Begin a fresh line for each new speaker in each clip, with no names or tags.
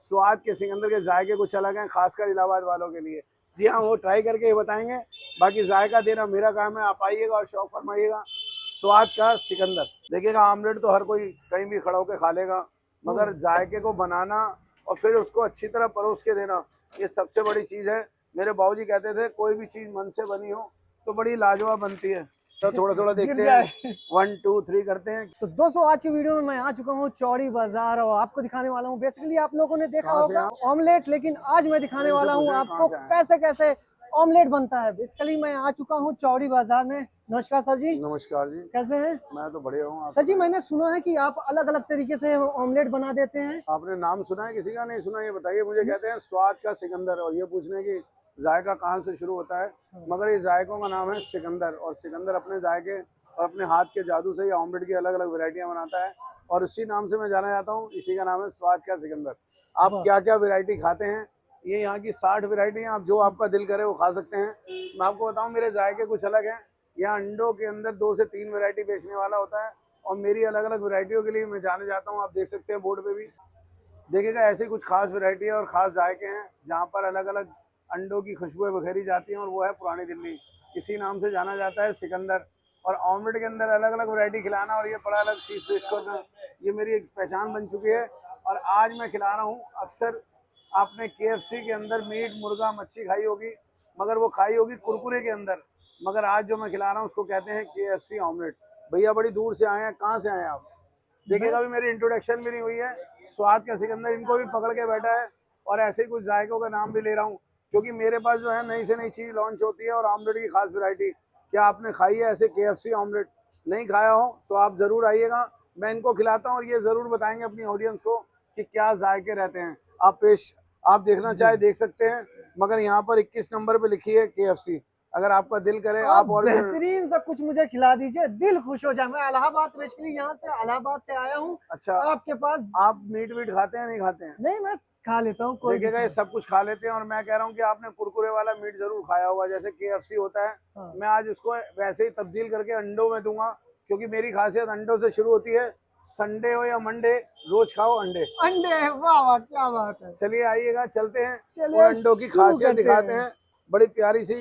स्वाद के सिकंदर के जायके कुछ अलग हैं, खासकर इलाहाबाद वालों के लिए। जी हाँ, वो ट्राई करके ही बताएंगे। बाकी जायका देना मेरा काम है, आप आइएगा और शौक फरमाइएगा। स्वाद का सिकंदर देखिएगा, आमलेट तो हर कोई कहीं भी खड़ा होकर खा लेगा, मगर जायके को बनाना और फिर उसको अच्छी तरह परोस के देना, ये सबसे बड़ी चीज़ है। मेरे बाबूजी कहते थे कोई भी चीज़ मन से बनी हो तो बड़ी लाजवाब बनती है। तो थोड़ा थोड़ा देखते हैं, 1 2 3 करते हैं।
तो दोस्तों आज की वीडियो में मैं आ चुका हूँ चौड़ी बाजार और आपको दिखाने वाला हूँ, बेसिकली आप लोगों ने देखा होगा ऑमलेट, लेकिन आज मैं दिखाने वाला हूँ आपको कैसे कैसे ऑमलेट बनता है। बेसिकली मैं आ चुका हूँ चौड़ी बाजार में। नमस्कार सर जी।
नमस्कार जी,
कैसे हैं?
मैं तो बढ़िया हूँ।
सर जी, मैंने सुना है कि आप अलग अलग तरीके से ऑमलेट बना देते हैं।
आपने नाम सुना है किसी का? नहीं सुना? ये बताइए मुझे। कहते हैं स्वाद का सिकंदर, और ये पूछने की जायका कहाँ से शुरू होता है, मगर ये जायकों का नाम है सिकंदर। और सिकंदर अपने जायके और अपने हाथ के जादू से ये ऑमलेट की अलग अलग वैरायटियां बनाता है, और इसी नाम से मैं जाना जाता हूँ। इसी का नाम है स्वाद का सिकंदर। आप क्या क्या वैरायटी खाते हैं? ये यहाँ की 60 वैरायटी हैं, आप जो आपका दिल करे वो खा सकते हैं। मैं आपको बताऊँ, मेरे जायके कुछ अलग हैं। यहाँ अंडों के अंदर 2 से 3 वैरायटी बेचने वाला होता है, और मेरी अलग अलग वैरायटियों के लिए मैं जाने जाता हूँ। आप देख सकते हैं बोर्ड पे भी देखिएगा, ऐसी कुछ खास वैरायटी है और खास जायके हैं जहाँ पर अलग अलग अंडों की खुशबुएं बखेरी जाती हैं, और वो है पुरानी दिल्ली। इसी नाम से जाना जाता है सिकंदर। और ऑमलेट के अंदर अलग अलग वैरायटी खिलाना और ये बड़ा अलग चीज़ पेश करना, ये मेरी एक पहचान बन चुकी है। और आज मैं खिला रहा हूँ, अक्सर आपने KFC के अंदर मीट, मुर्गा, मच्छी खाई होगी, मगर वो खाई होगी कुरकुरे के अंदर। मगर आज जो मैं खिला रहा हूँ उसको कहते हैं KFC ऑमलेट। भैया बड़ी दूर से आए हैं, कहाँ से आए हैं आप? देखिएगा, अभी मेरी इंट्रोडक्शन भी नहीं हुई है। स्वाद का सिकंदर इनको भी पकड़ के बैठा है, और ऐसे ही कुछ जायकों का नाम भी ले रहा हूँ, क्योंकि मेरे पास जो है नई से नई चीज़ लॉन्च होती है। और ऑमलेट की खास वैरायटी, क्या आपने खाई है ऐसे KFC ऑमलेट? नहीं खाया हो तो आप ज़रूर आइएगा, मैं इनको खिलाता हूँ, और ये ज़रूर बताएंगे अपनी ऑडियंस को कि क्या जायके रहते हैं। आप देखना चाहे देख सकते हैं, मगर यहाँ पर 21 नंबर पे लिखी है KFC। अगर आपका दिल करे आप और
बेहतरीन सब कुछ मुझे खिला दीजिए, दिल खुश हो जाए। मैं इलाहाबाद बेसिकली यहाँ से इलाहाबाद से आया हूँ।
अच्छा,
आपके पास
आप मीट वीट खाते हैं नहीं खाते हैं?
नहीं, मैं खा लेता हूँ।
देखिएगा, ये सब कुछ खा लेते हैं, और मैं कह रहा हूँ कि आपने कुरकुरे वाला मीट जरूर खाया होगा, जैसे KFC होता है। मैं आज उसको वैसे ही तब्दील करके अंडों में दूंगा, क्योंकि मेरी खासियत अंडों से शुरू होती है। संडे हो या मंडे, रोज खाओ अंडे।
अंडे, वाह वाह, क्या बात है।
चलिए आइएगा, चलते हैं
चलिए
और अंडों की खासियत दिखाते हैं, बड़ी प्यारी सी।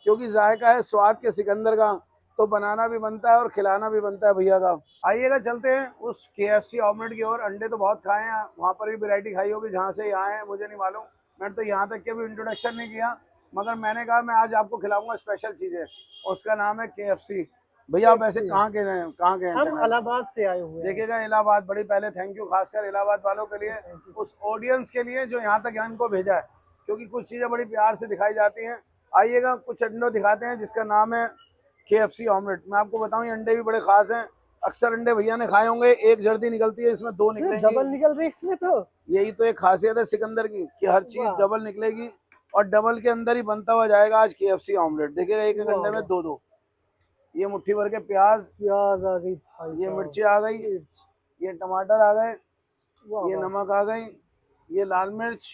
क्योंकि जायका है स्वाद के सिकंदर का, तो बनाना भी बनता है और खिलाना भी बनता है भैया का। आइएगा, चलते हैं उस KFC ऑमलेट की ओर। अंडे तो बहुत खाए हैं, वहाँ पर भी वैरायटी खाई होगी, जहाँ से यहाँ है मुझे नहीं मालूम। मैंने तो यहाँ तक के भी इंट्रोडक्शन नहीं किया, मगर मैंने कहा मैं आज आपको खिलाऊंगा स्पेशल चीज़ें, उसका नाम है KFC। भैया आप ऐसे कहाँ के हैं? कहाँ के हैं?
हम इलाहाबाद से आए हुए हैं।
देखिएगा, इलाहाबाद, बड़ी पहले थैंक यू खासकर इलाहाबाद वालों के लिए, उस ऑडियंस के लिए जो यहाँ तक इनको भेजा है, क्योंकि कुछ चीज़ें बड़ी प्यार से दिखाई जाती हैं। आइएगा, कुछ अंडों दिखाते हैं जिसका नाम है KFC ऑमलेट। मैं आपको बताऊं, ये अंडे भी बड़े खास हैं। अक्सर अंडे भैया ने खाए होंगे, एक जर्दी निकलती है, इसमें 2 निकलेंगी।
डबल निकल रही इसमें तो।
यही तो एक खासियत है सिकंदर की, कि हर चीज डबल निकलेगी, और डबल के अंदर ही बनता हुआ जाएगा आज KFC ऑमलेट। देखिएगा, एक एक अंडे में 2 2। ये मुट्ठी भर के प्याज
आ गई,
ये मिर्ची आ गई, ये टमाटर आ गए, ये नमक आ गई, ये लाल मिर्च,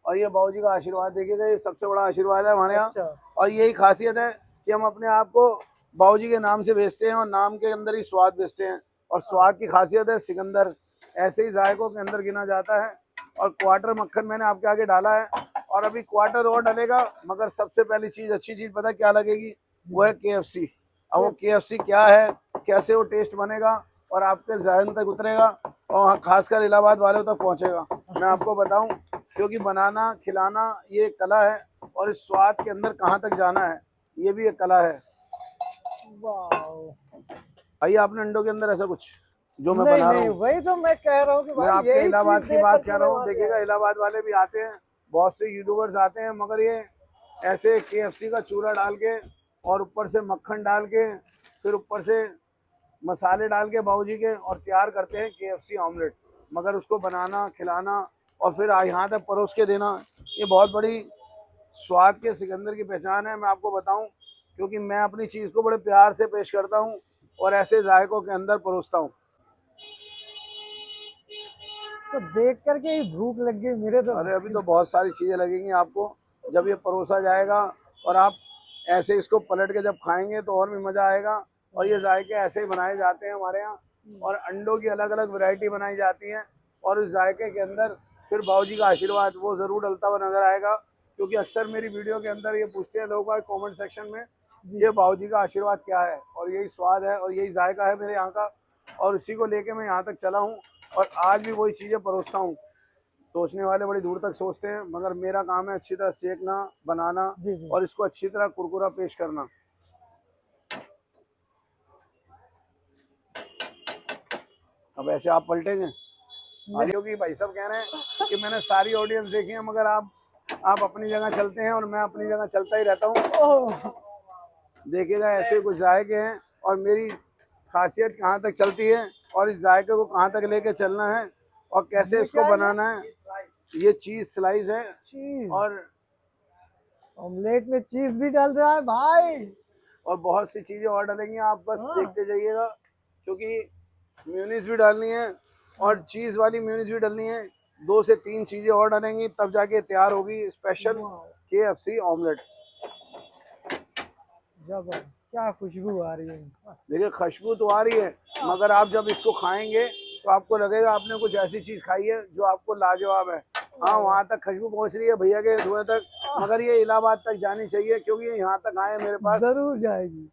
और ये बाबूजी का आशीर्वाद। देखिएगा, ये सबसे बड़ा आशीर्वाद है हमारे यहाँ। और यही खासियत है कि हम अपने आप को बाबूजी के नाम से बेचते हैं, और नाम के अंदर ही स्वाद बेचते हैं। और स्वाद की खासियत है सिकंदर, ऐसे ही जायकों के अंदर गिना जाता है। और क्वार्टर मक्खन मैंने आपके आगे डाला है, और अभी क्वार्टर और डलेगा। मगर सबसे पहली चीज़, अच्छी चीज़ पता है क्या लगेगी? वो है KFC। अब वो KFC क्या है, कैसे वो टेस्ट बनेगा और आपके ज़हन तक उतरेगा, और खासकर इलाहाबाद वालों तक पहुँचेगा, मैं आपको बताऊं। क्योंकि बनाना खिलाना ये एक कला है, और इस स्वाद के अंदर कहाँ तक जाना है ये भी एक कला है। भाई, आपने अंडों के अंदर ऐसा कुछ जो मैं बना रहा हूँ,
वही तो मैं कह रहा हूँ कि
मैं आपके इलाहाबाद की बात कर रहा हूँ। देखिएगा, इलाहाबाद वाले भी आते हैं, बहुत से यूट्यूबर्स आते हैं, मगर ये ऐसे KFC का चूरा डाल के और ऊपर से मक्खन डाल के, फिर ऊपर से मसाले डाल के बाबूजी के, और तैयार करते हैं KFC ऑमलेट। मगर उसको बनाना, खिलाना और फिर यहाँ तक परोस के देना, ये बहुत बड़ी स्वाद के सिकंदर की पहचान है। मैं आपको बताऊं, क्योंकि मैं अपनी चीज़ को बड़े प्यार से पेश करता हूं और ऐसे जायकों के अंदर परोसता हूं।
तो देख करके ही भूख लग गई मेरे तो।
अरे अभी तो बहुत सारी चीज़ें लगेंगी आपको, जब ये परोसा जाएगा, और आप ऐसे इसको पलट के जब खाएंगे तो और भी मज़ा आएगा। और ये जायके ऐसे ही बनाए जाते हैं हमारे यहाँ, और अंडों की अलग अलग वैरायटी बनाई जाती हैं, और इस जायके के अंदर फिर बाबूजी का आशीर्वाद वो ज़रूर डलता हुआ नजर आएगा, क्योंकि अक्सर मेरी वीडियो के अंदर ये पूछते हैं लोग कमेंट सेक्शन में, ये बाबूजी का आशीर्वाद क्या है, और यही स्वाद है और यही जायका है मेरे यहाँ का, और उसी को लेके मैं यहाँ तक चला हूँ और आज भी वही चीज़ें परोसता हूँ। सोचने वाले बड़ी दूर तक सोचते हैं, मगर मेरा काम है अच्छी तरह सेकना, बनाना
जी।
और इसको अच्छी तरह कुरकुरा पेश करना। अब ऐसे आप पलटेंगे क्योंकि भाई साहब कह रहे हैं कि मैंने सारी ऑडियंस देखी है, मगर आप अपनी जगह चलते हैं और मैं अपनी जगह चलता ही रहता हूँ। देखिएगा ऐसे कुछ जायके हैं और मेरी खासियत कहाँ तक चलती है और इस जायके को कहाँ तक लेके चलना है और कैसे इसको बनाना है। ये चीज स्लाइस है
चीज,
और
ऑमलेट में चीज भी डाल रहा है भाई,
और बहुत सी चीजें और डालेंगी, आप बस देखते जाइएगा, क्योंकि म्यूनिस भी डालनी है और चीज वाली म्यूनिस भी डालनी है। 2 से 3 चीजें और डालेंगी तब जाके तैयार होगी स्पेशल KFC ऑमलेट।
जब क्या खुशबू आ रही है,
देखिए खुशबू तो आ रही है, मगर आप जब इसको खाएंगे तो आपको लगेगा आपने कुछ ऐसी चीज खाई है जो आपको लाजवाब है। हाँ, वहाँ तक खुशबू पहुँच रही है भैया के धुएं तक, मगर ये इलाहाबाद तक जानी चाहिए, क्योंकि ये यहाँ तक आए मेरे पास।
जरूर जाएगी।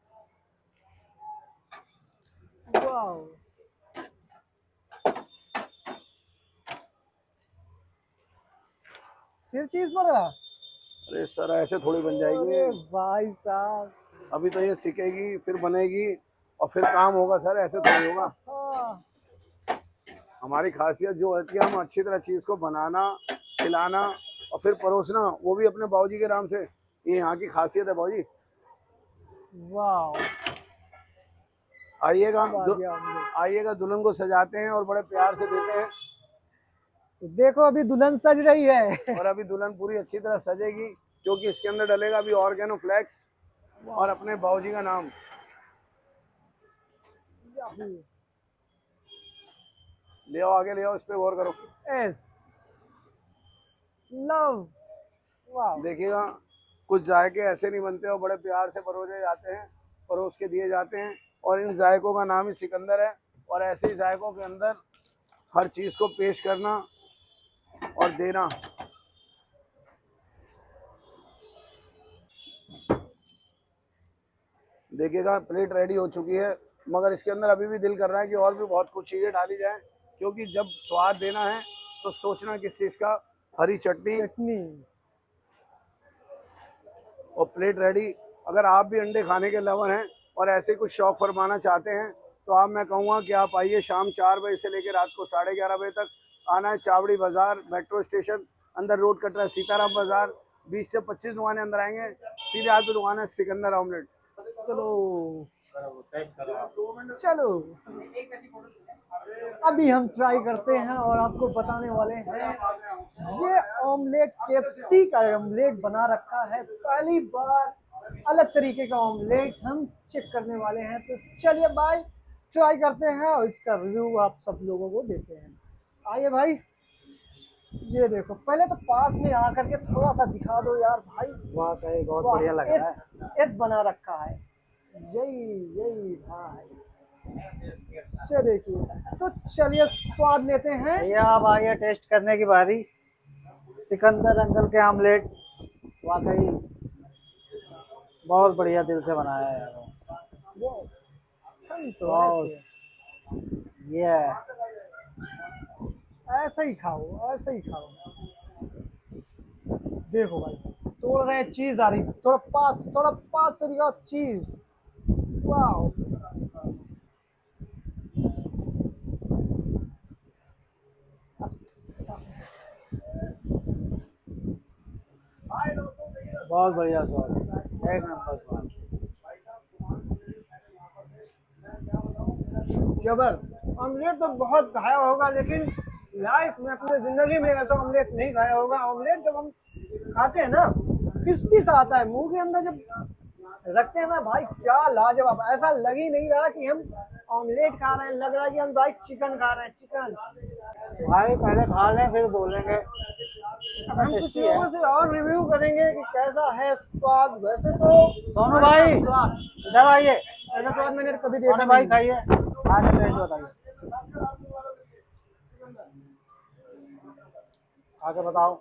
वाओ, फिर चीज बन रहा।
अरे सर ऐसे थोड़ी बन जाएगी
भाई साहब,
अभी तो ये सीखेगी फिर बनेगी और फिर काम होगा सर, ऐसे थोड़ी होगा। हमारी खासियत जो होती है, हम अच्छी तरह चीज़ को बनाना, खिलाना और फिर परोसना, वो भी अपने बाबूजी के नाम से। ये यहाँ की खासियत है बाबूजी।
वाह,
आइएगा दुल्हन को सजाते हैं और बड़े प्यार से देते हैं।
तो देखो अभी दुल्हन सज रही है
और अभी दुल्हन पूरी अच्छी तरह सजेगी, क्योंकि इसके अंदर डलेगा अभी ऑर्गेनो फ्लेक्स और अपने बाबूजी का नाम। ले आओ आगे, ले आओ, इस पे गौर करो।
S love. वाह,
देखिएगा कुछ जायके ऐसे नहीं बनते और बड़े प्यार से परोसे जाते हैं, परोस के दिए जाते हैं, और इन जायकों का नाम ही सिकंदर है। और ऐसे ही जायकों के अंदर हर चीज़ को पेश करना और देना। देखिएगा प्लेट रेडी हो चुकी है, मगर इसके अंदर अभी भी दिल कर रहा है कि और भी बहुत कुछ चीज़ें डाली जाए, क्योंकि जब स्वाद देना है तो सोचना किस चीज़ का। हरी चटनी और प्लेट रेडी। अगर आप भी अंडे खाने के लवर हैं और ऐसे कुछ शौक फरमाना चाहते हैं तो आप, मैं कहूँगा कि आप आइए, शाम 4 बजे से लेकर रात को 11:30 बजे तक आना है। चावड़ी बाज़ार मेट्रो स्टेशन अंदर रोड कट रहा है, सीताराम बाज़ार। 20 से 25 दुकानें अंदर आएंगे, सीधे हाथ पे दुकान है सिकंदर ऑमलेट।
चलो अभी हम ट्राई करते हैं और आपको बताने वाले हैं। ये ऑमलेट KFC का ऑमलेट बना रखा है, पहली बार अलग तरीके का ऑमलेट हम चेक करने वाले हैं। तो चलिए भाई ट्राई करते हैं और इसका रिव्यू आप सब लोगों को देते हैं। आइए भाई, ये देखो, पहले तो पास में आकर के थोड़ा सा दिखा दो यार भाई।
वाकई बहुत बढ़िया लग रहा है।
एस बना रखा है, यही भाई। अच्छा देखिए, तो चलिए स्वाद लेते हैं।
भैया अब आइए टेस्ट करने की बारी। सिकंदर अंकल के ऑमलेट वाकई बहुत बढ़िया, दिल से बनाया है यार। सॉस ये
ऐसा ही खाओ, ऐसा ही खाओ। देखो भाई, तोड़ रहे हैं, चीज आ रही, थोड़ा पास से दिखाओ चीज। वाह,
बहुत बढ़िया स्वाद, एक नंबर स्वाद।
जबर। ऑमलेट तो बहुत खाया होगा, लेकिन लाइफ में, अपने जिंदगी में ऐसा ऑमलेट नहीं खाया होगा। ऑमलेट जब हम खाते हैं ना, क्रिस्पी सा आता है मुंह के अंदर, जब रखते हैं ना भाई, क्या लाजवाब। ऐसा लग ही नहीं रहा कि हम ऑमलेट खा रहे हैं, लग रहा है कि हम भाई चिकन खा रहे हैं, चिकन।
भाई पहले खा लें फिर बोलेंगे।
हम कुछ लोगों से और रिव्यू करेंगे कि कैसा है स्वाद। वैसे तो
सोनू भाई इधर आइए,
ऐसा स्वाद मैंने कभी देखा
भाई
नहीं।
खाइए, आगे टेस्ट बताइए। आगे बताओ।